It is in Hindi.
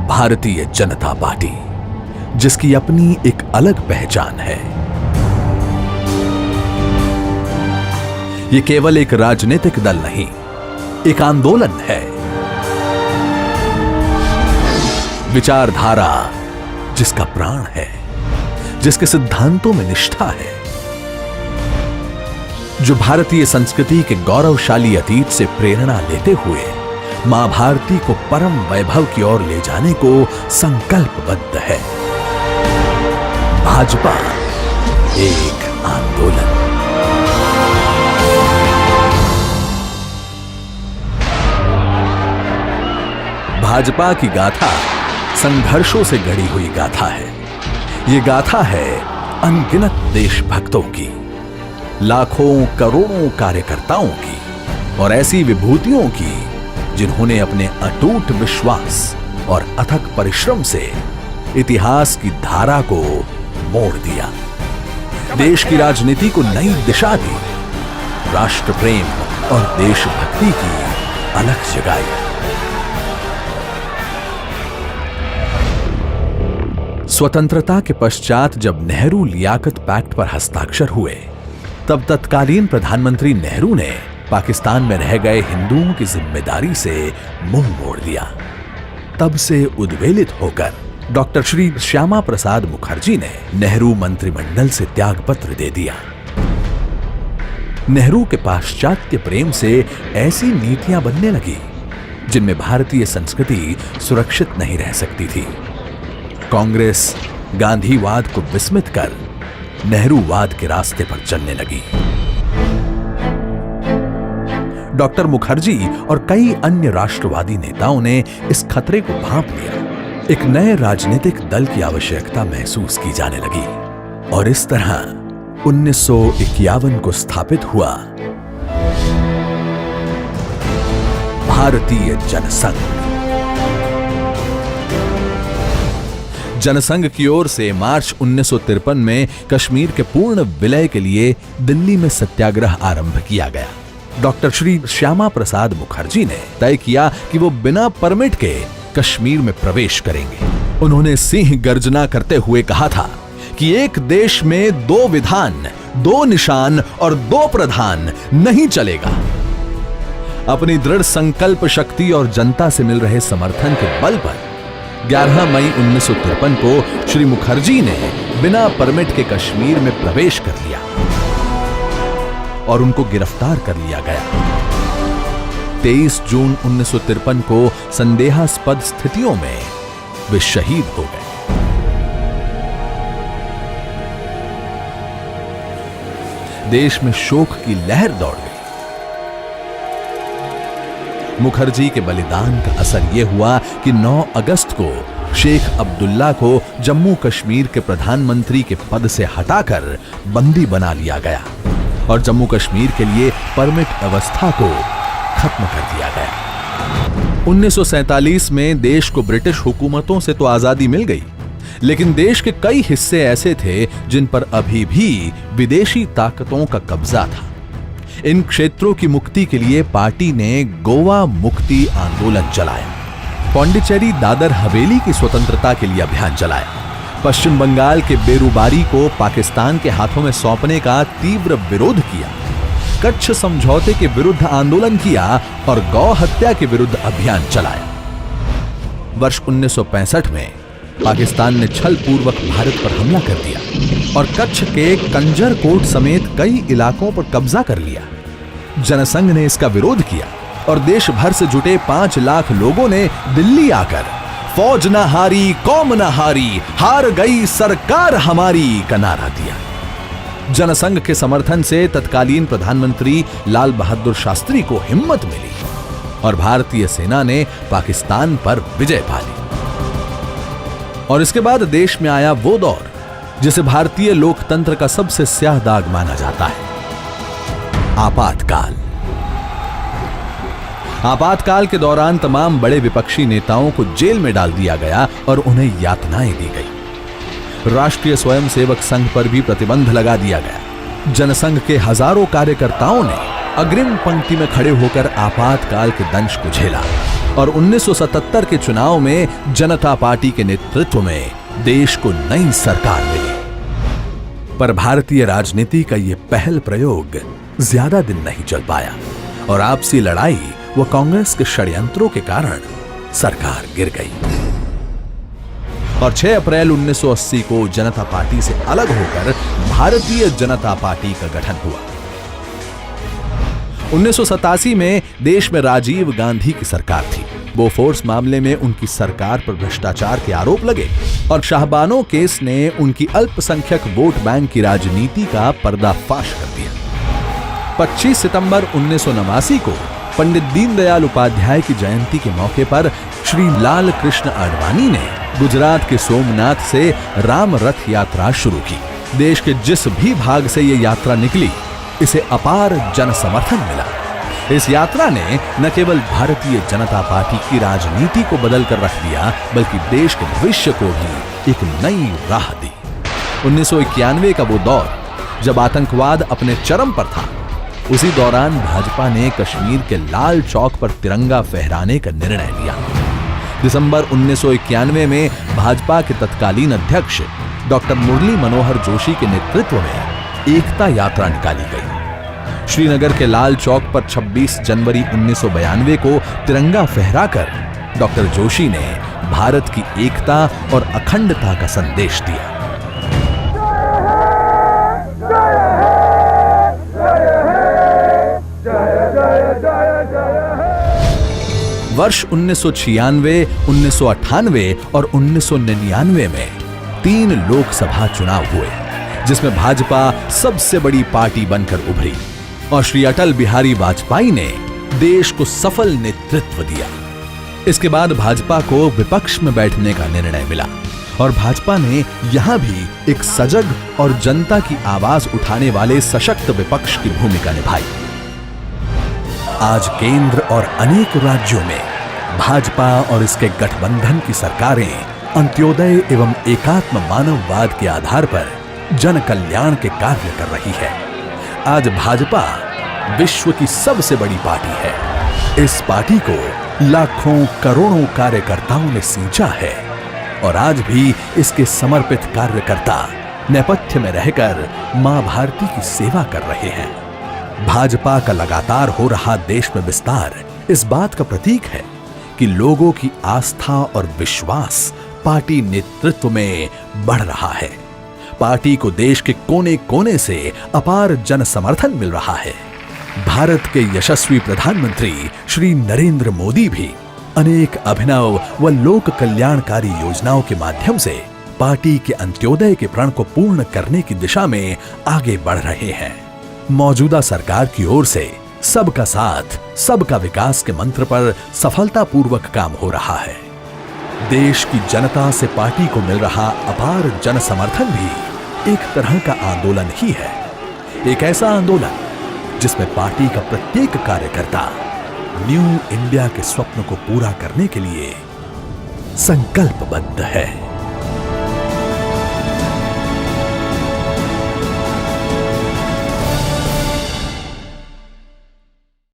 भारतीय जनता पार्टी, जिसकी अपनी एक अलग पहचान है। ये केवल एक राजनीतिक दल नहीं, एक आंदोलन है। विचारधारा जिसका प्राण है, जिसके सिद्धांतों में निष्ठा है, जो भारतीय संस्कृति के गौरवशाली अतीत से प्रेरणा लेते हुए मां भारती को परम वैभव की ओर ले जाने को संकल्पबद्ध है। भाजपा एक आंदोलन। भाजपा की गाथा संघर्षों से गढ़ी हुई गाथा है। ये गाथा है अनगिनत देशभक्तों की, लाखों करोड़ों कार्यकर्ताओं की और ऐसी विभूतियों की जिन्होंने अपने अटूट विश्वास और अथक परिश्रम से इतिहास की धारा को मोड़ दिया, देश की राजनीति को नई दिशा दी, राष्ट्र प्रेम और देशभक्ति की अलख जगाई। स्वतंत्रता के पश्चात जब नेहरू लियाकत पैक्ट पर हस्ताक्षर हुए, तब तत्कालीन प्रधानमंत्री नेहरू ने पाकिस्तान में रह गए हिंदुओं की जिम्मेदारी से मुंह मोड़ दिया। तब से उद्वेलित होकर डॉक्टर श्री श्यामा प्रसाद मुखर्जी ने नेहरू मंत्रिमंडल से त्यागपत्र दे दिया। नेहरू के पाश्चात्य प्रेम से ऐसी नीतियां बनने लगी जिनमें भारतीय संस्कृति सुरक्षित नहीं रह सकती थी। कांग्रेस गांधीवाद को विस्मित कर नेहरूवाद के रास्ते पर चलने लगी। डॉक्टर मुखर्जी और कई अन्य राष्ट्रवादी नेताओं ने इस खतरे को भांप लिया। एक नए राजनीतिक दल की आवश्यकता महसूस की जाने लगी और इस तरह 1951 को स्थापित हुआ भारतीय जनसंघ। जनसंघ की ओर से मार्च 1953 में कश्मीर के पूर्ण विलय के लिए दिल्ली में सत्याग्रह आरंभ किया गया। डॉक्टर श्री श्यामा प्रसाद मुखर्जी ने तय किया कि वो बिना परमिट के कश्मीर में प्रवेश करेंगे। उन्होंने सिंह गर्जना करते हुए कहा था कि एक देश में दो विधान, दो निशान और दो प्रधान नहीं चलेगा। अपनी दृढ़ संकल्प शक्ति और जनता से मिल रहे समर्थन के बल पर 11 मई 1953 को श्री मुखर्जी ने बिना परमिट के कश्मीर में प्रवेश कर लिया और उनको गिरफ्तार कर लिया गया। 23 जून 1953 को संदेहास्पद स्थितियों में वे शहीद हो गए। देश में शोक की लहर दौड़ गई। मुखर्जी के बलिदान का असर यह हुआ कि 9 अगस्त को शेख अब्दुल्ला को जम्मू कश्मीर के प्रधानमंत्री के पद से हटाकर बंदी बना लिया गया और जम्मू कश्मीर के लिए परमिट व्यवस्था को खत्म कर दिया गया। 1947 में देश को ब्रिटिश हुकूमतों से तो आजादी मिल गई, लेकिन देश के कई हिस्से ऐसे थे जिन पर अभी भी विदेशी ताकतों का कब्जा था। इन क्षेत्रों की मुक्ति के लिए पार्टी ने गोवा मुक्ति आंदोलन चलाया, पौंडीचेरी दादर हवेली की स्वतंत्रता के लिए अभियान चलाया, पश्चिम बंगाल के बेरुबारी को पाकिस्तान के हाथों में सौंपने का तीव्र विरोध किया, कच्छ समझौते के विरुद्ध आंदोलन किया और गौ हत्या के विरुद्ध अभियान चलाया। वर्ष 1965 में पाकिस्तान ने छल पूर्वक भारत पर हमला कर दिया और कच्छ के कंजर कोट समेत कई इलाकों पर कब्जा कर लिया। जनसंघ ने इसका विरोध किया और देश भर से जुटे 5 लाख लोगों ने दिल्ली आकर फौज न हारी, कौम न हारी, हार गई सरकार हमारी का नारा दिया। जनसंघ के समर्थन से तत्कालीन प्रधानमंत्री लाल बहादुर शास्त्री को हिम्मत मिली और भारतीय सेना ने पाकिस्तान पर विजय पा ली। और इसके बाद देश में आया वो दौर जिसे भारतीय लोकतंत्र का सबसे स्याह दाग माना जाता है, आपातकाल। आपातकाल के दौरान तमाम बड़े विपक्षी नेताओं को जेल में डाल दिया गया और उन्हें यातनाएं दी गई। राष्ट्रीय स्वयंसेवक संघ पर भी प्रतिबंध लगा दिया गया। जनसंघ के हजारों कार्यकर्ताओं ने अग्रिम पंक्ति में खड़े होकर आपातकाल के दंश को झेला और 1977 के चुनाव में जनता पार्टी के नेतृत्व में देश को नई सरकार मिली। पर भारतीय राजनीति का यह पहल प्रयोग ज्यादा दिन नहीं चल पाया और आपसी लड़ाई व कांग्रेस के षड्यंत्रों के कारण सरकार गिर गई और 6 अप्रैल 1980 को जनता पार्टी से अलग होकर भारतीय जनता पार्टी का गठन हुआ। 1987 में देश में राजीव गांधी की सरकार थी। बोफोर्स मामले में उनकी सरकार पर भ्रष्टाचार के आरोप लगे और शाहबानो केस ने उनकी अल्पसंख्यक वोट बैंक की राजनीति का पर्दाफाश कर दिया। 25 सितंबर 1989 को पंडित दीनदयाल उपाध्याय की जयंती के मौके पर श्री लाल कृष्ण आडवाणी ने गुजरात के सोमनाथ से राम रथ यात्रा शुरू की। देश के जिस भी भाग से ये यात्रा निकली, इसे अपार जन समर्थन मिला। इस यात्रा ने न केवल भारतीय जनता पार्टी की राजनीति को बदल कर रख दिया, बल्कि देश के भविष्य को भी एक नई राह दी। 1991 का वो दौर जब आतंकवाद अपने चरम पर था, उसी दौरान भाजपा ने कश्मीर के लाल चौक पर तिरंगा फहराने का निर्णय लिया। दिसंबर 1991 में भाजपा के तत्कालीन अध्यक्ष डॉक्टर मुरली मनोहर जोशी के नेतृत्व में एकता यात्रा निकाली गई। श्रीनगर के लाल चौक पर 26 जनवरी 1992 को तिरंगा फहराकर डॉक्टर जोशी ने भारत की एकता और अखंडता का संदेश दिया। वर्ष 1996, 1998 और 1999 में 3 लोकसभा चुनाव हुए, जिसमें भाजपा सबसे बड़ी पार्टी बनकर उभरी और श्री अटल बिहारी वाजपेयी ने देश को सफल नेतृत्व दिया। इसके बाद भाजपा को विपक्ष में बैठने का निर्णय मिला और भाजपा ने यहां भी एक सजग और जनता की आवाज उठाने वाले सशक्त विपक्ष की भूमिका निभाई। आज केंद्र और अनेक राज्यों में भाजपा और इसके गठबंधन की सरकारें अंत्योदय एवं एकात्म मानववाद के आधार पर जन कल्याण के कार्य कर रही है। आज भाजपा विश्व की सबसे बड़ी पार्टी है। इस पार्टी को लाखों करोड़ों कार्यकर्ताओं ने सींचा है और आज भी इसके समर्पित कार्यकर्ता नेपथ्य में रहकर मां भारती की सेवा कर रहे हैं। भाजपा का लगातार हो रहा देश में विस्तार इस बात का प्रतीक है कि लोगों की आस्था और विश्वास पार्टी नेतृत्व में बढ़ रहा है। पार्टी को देश के कोने कोने से अपार जन समर्थन मिल रहा है। भारत के यशस्वी प्रधानमंत्री श्री नरेंद्र मोदी भी अनेक अभिनव व लोक कल्याणकारी योजनाओं के माध्यम से पार्टी के अंत्योदय के प्रण को पूर्ण करने की दिशा में आगे बढ़ रहे हैं। मौजूदा सरकार की ओर से सबका साथ, सबका विकास के मंत्र पर सफलतापूर्वक काम हो रहा है। देश की जनता से पार्टी को मिल रहा अपार जन समर्थन भी एक तरह का आंदोलन ही है। एक ऐसा आंदोलन जिसमें पार्टी का प्रत्येक कार्यकर्ता न्यू इंडिया के स्वप्न को पूरा करने के लिए संकल्पबद्ध है।